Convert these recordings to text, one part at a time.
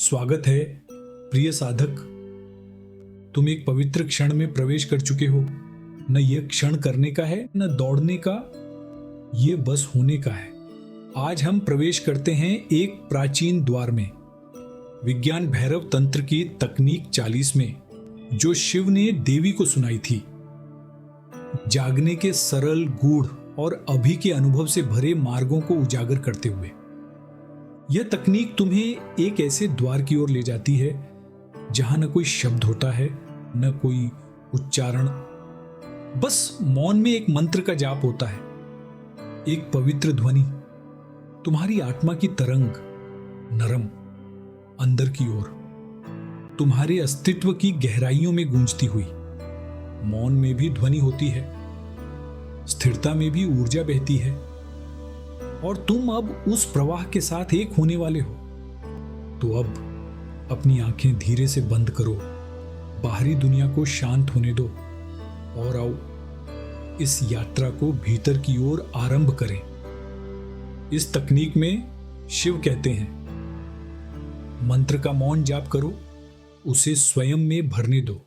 स्वागत है प्रिय साधक। तुम एक पवित्र क्षण में प्रवेश कर चुके हो। न यह क्षण करने का है, न दौड़ने का, यह बस होने का है। आज हम प्रवेश करते हैं एक प्राचीन द्वार में, विज्ञान भैरव तंत्र की तकनीक 40 में, जो शिव ने देवी को सुनाई थी। जागने के सरल, गूढ़ और अभी के अनुभव से भरे मार्गों को उजागर करते हुए यह तकनीक तुम्हें एक ऐसे द्वार की ओर ले जाती है जहां न कोई शब्द होता है, न कोई उच्चारण, बस मौन में एक मंत्र का जाप होता है। एक पवित्र ध्वनि तुम्हारी आत्मा की तरंग, नरम, अंदर की ओर, तुम्हारे अस्तित्व की गहराइयों में गूंजती हुई। मौन में भी ध्वनि होती है, स्थिरता में भी ऊर्जा बहती है, और तुम अब उस प्रवाह के साथ एक होने वाले हो। तो अब अपनी आंखें धीरे से बंद करो, बाहरी दुनिया को शांत होने दो और आओ इस यात्रा को भीतर की ओर आरंभ करें। इस तकनीक में शिव कहते हैं, मंत्र का मौन जाप करो, उसे स्वयं में भरने दो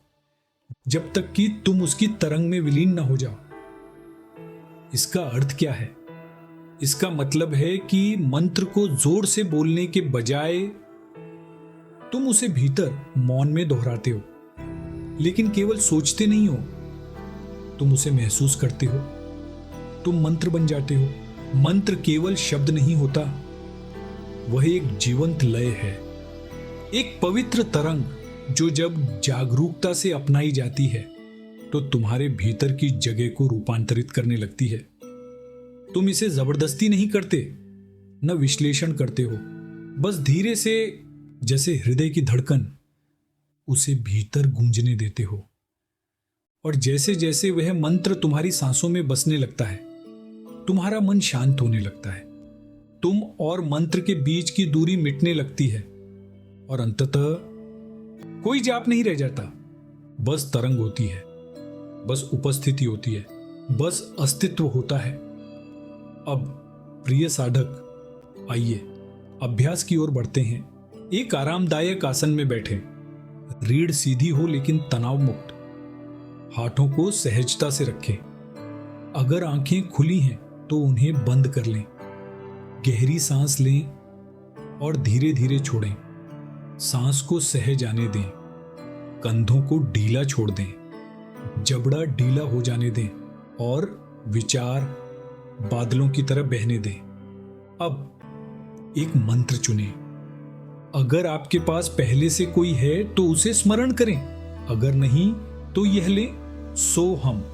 जब तक कि तुम उसकी तरंग में विलीन न हो जाओ। इसका अर्थ क्या है? इसका मतलब है कि मंत्र को जोर से बोलने के बजाय तुम उसे भीतर मौन में दोहराते हो, लेकिन केवल सोचते नहीं हो, तुम उसे महसूस करते हो। तुम मंत्र बन जाते हो। मंत्र केवल शब्द नहीं होता, वह एक जीवंत लय है, एक पवित्र तरंग जो जब जागरूकता से अपनाई जाती है तो तुम्हारे भीतर की जगह को रूपांतरित करने लगती है। तुम इसे जबरदस्ती नहीं करते, न विश्लेषण करते हो, बस धीरे से, जैसे हृदय की धड़कन, उसे भीतर गूंजने देते हो। और जैसे जैसे वह मंत्र तुम्हारी सांसों में बसने लगता है, तुम्हारा मन शांत होने लगता है। तुम और मंत्र के बीच की दूरी मिटने लगती है और अंततः कोई जाप नहीं रह जाता, बस तरंग होती है, बस उपस्थिति होती है, बस अस्तित्व होता है। अब प्रिय साधक, आइए अभ्यास की ओर बढ़ते हैं। एक आरामदायक आसन में बैठें, रीढ़ सीधी हो लेकिन तनाव मुक्त, हाथों को सहजता से रखें। अगर आंखें खुली हैं तो उन्हें बंद कर लें। गहरी सांस लें और धीरे धीरे छोड़ें। सांस को सहज आने दें, कंधों को ढीला छोड़ दें, जबड़ा ढीला हो जाने दें और विचार बादलों की तरह बहने दें। अब एक मंत्र चुनें। अगर आपके पास पहले से कोई है तो उसे स्मरण करें, अगर नहीं तो यह लें, सोहम।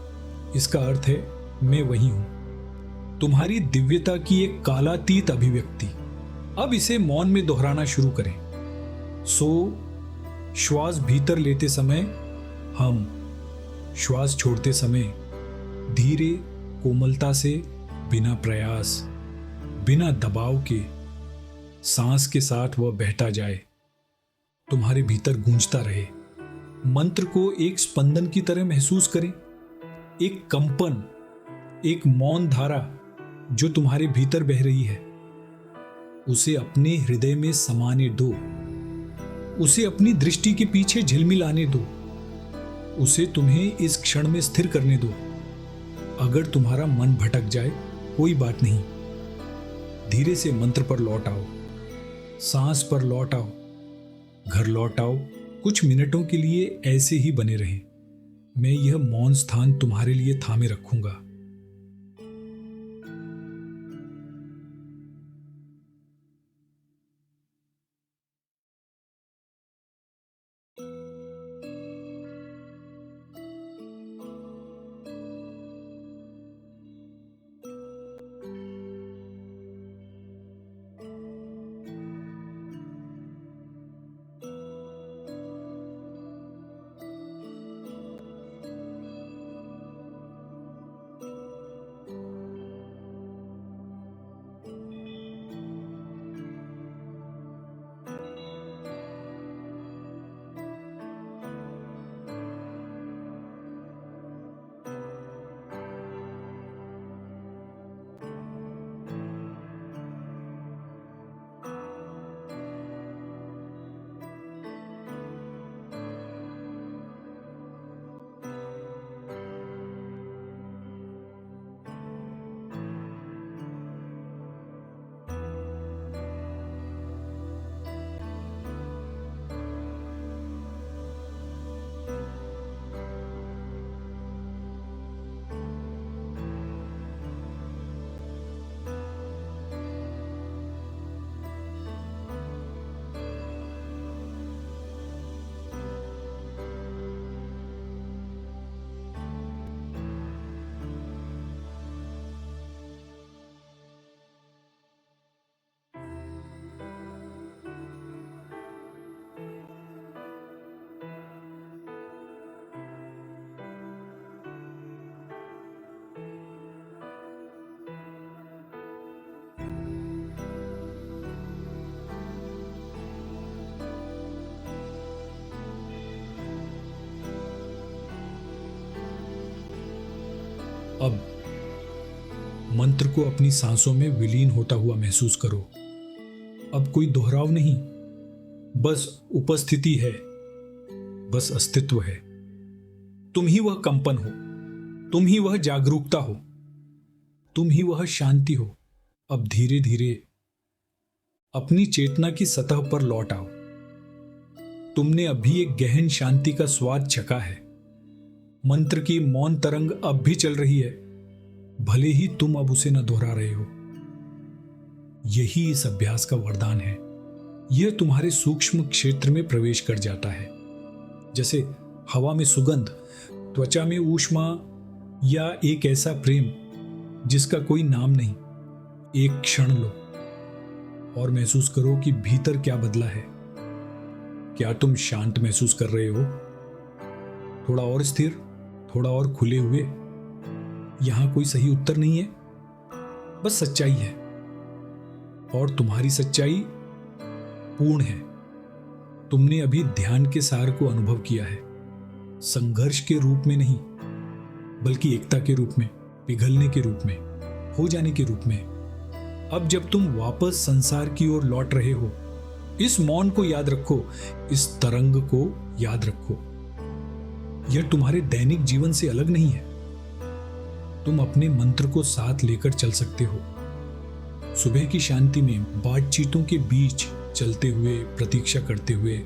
इसका अर्थ है मैं वही हूं, तुम्हारी दिव्यता की एक कालातीत अभिव्यक्ति। अब इसे मौन में दोहराना शुरू करें। सो, श्वास भीतर लेते समय हम, श्वास छोड़ते समय धीरे, कोमलता से, बिना प्रयास, बिना दबाव के, सांस के साथ वह बहता जाए, तुम्हारे भीतर गूंजता रहे। मंत्र को एक स्पंदन की तरह महसूस करें, एक कंपन, एक मौन धारा जो तुम्हारे भीतर बह रही है। उसे अपने हृदय में समाने दो, उसे अपनी दृष्टि के पीछे झिलमिलाने दो, उसे तुम्हें इस क्षण में स्थिर करने दो। अगर तुम्हारा मन भटक जाए, कोई बात नहीं, धीरे से मंत्र पर लौट आओ, सांस पर लौट आओ, घर लौट आओ। कुछ मिनटों के लिए ऐसे ही बने रहें। मैं यह मौन स्थान तुम्हारे लिए थामे रखूंगा। अब मंत्र को अपनी सांसों में विलीन होता हुआ महसूस करो। अब कोई दोहराव नहीं, बस उपस्थिति है, बस अस्तित्व है। तुम ही वह कंपन हो, तुम ही वह जागरूकता हो, तुम ही वह शांति हो। अब धीरे धीरे अपनी चेतना की सतह पर लौट आओ। तुमने अभी एक गहन शांति का स्वाद चखा है। मंत्र की मौन तरंग अब भी चल रही है, भले ही तुम अब उसे न दोहरा रहे हो। यही इस अभ्यास का वरदान है। यह तुम्हारे सूक्ष्म क्षेत्र में प्रवेश कर जाता है, जैसे हवा में सुगंध, त्वचा में ऊष्मा, या एक ऐसा प्रेम जिसका कोई नाम नहीं। एक क्षण लो और महसूस करो कि भीतर क्या बदला है। क्या तुम शांत महसूस कर रहे हो? थोड़ा और स्थिर, थोड़ा और खुले हुए? यहां कोई सही उत्तर नहीं है, बस सच्चाई है। और तुम्हारी सच्चाई पूर्ण है। तुमने अभी ध्यान के सार को अनुभव किया है, संघर्ष के रूप में नहीं, बल्कि एकता के रूप में, पिघलने के रूप में, हो जाने के रूप में। अब जब तुम वापस संसार की ओर लौट रहे हो, इस मौन को याद रखो, इस तरंग को याद रखो। यह तुम्हारे दैनिक जीवन से अलग नहीं है। तुम अपने मंत्र को साथ लेकर चल सकते हो। सुबह की शांति में, बातचीतों के बीच चलते हुए, प्रतीक्षा करते हुए,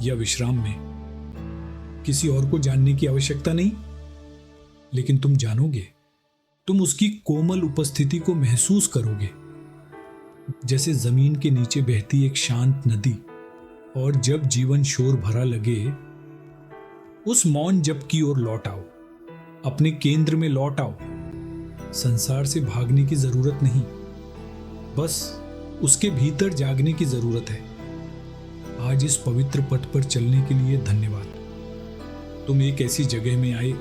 या विश्राम में। किसी और को जानने की आवश्यकता नहीं, लेकिन तुम जानोगे। तुम उसकी कोमल उपस्थिति को महसूस करोगे, जैसे जमीन के नीचे बहती एक शांत नदी। और जब जीवन शोर भरा लगे, उस मौन जप की ओर लौट आओ, अपने केंद्र में लौट आओ। संसार से भागने की जरूरत नहीं, बस उसके भीतर जागने की जरूरत है। आज इस पवित्र पथ पर चलने के लिए धन्यवाद। तुम एक ऐसी जगह में आए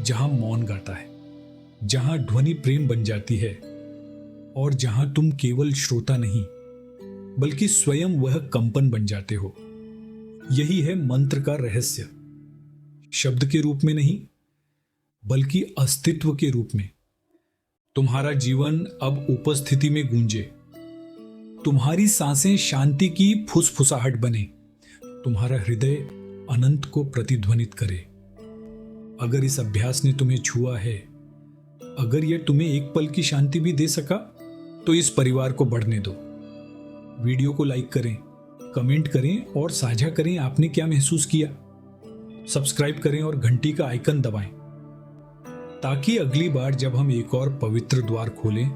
जहां मौन गाता है, जहां ध्वनि प्रेम बन जाती है, और जहां तुम केवल श्रोता नहीं, बल्कि स्वयं वह कंपन बन जाते हो। यही है मंत्र का रहस्य। शब्द के रूप में नहीं, बल्कि अस्तित्व के रूप में। तुम्हारा जीवन अब उपस्थिति में गूंजे, तुम्हारी सांसें शांति की फुसफुसाहट बने, तुम्हारा हृदय अनंत को प्रतिध्वनित करे। अगर इस अभ्यास ने तुम्हें छुआ है, अगर यह तुम्हें एक पल की शांति भी दे सका, तो इस परिवार को बढ़ने दो। वीडियो को लाइक करें, कमेंट करें और साझा करें आपने क्या महसूस किया। सब्सक्राइब करें और घंटी का आइकन दबाएं, ताकि अगली बार जब हम एक और पवित्र द्वार खोलें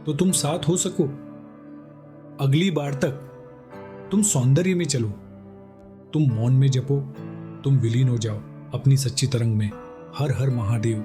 तो तुम साथ हो सको। अगली बार तक तुम सौंदर्य में चलो, तुम मौन में जपो, तुम विलीन हो जाओ अपनी सच्ची तरंग में। हर हर महादेव।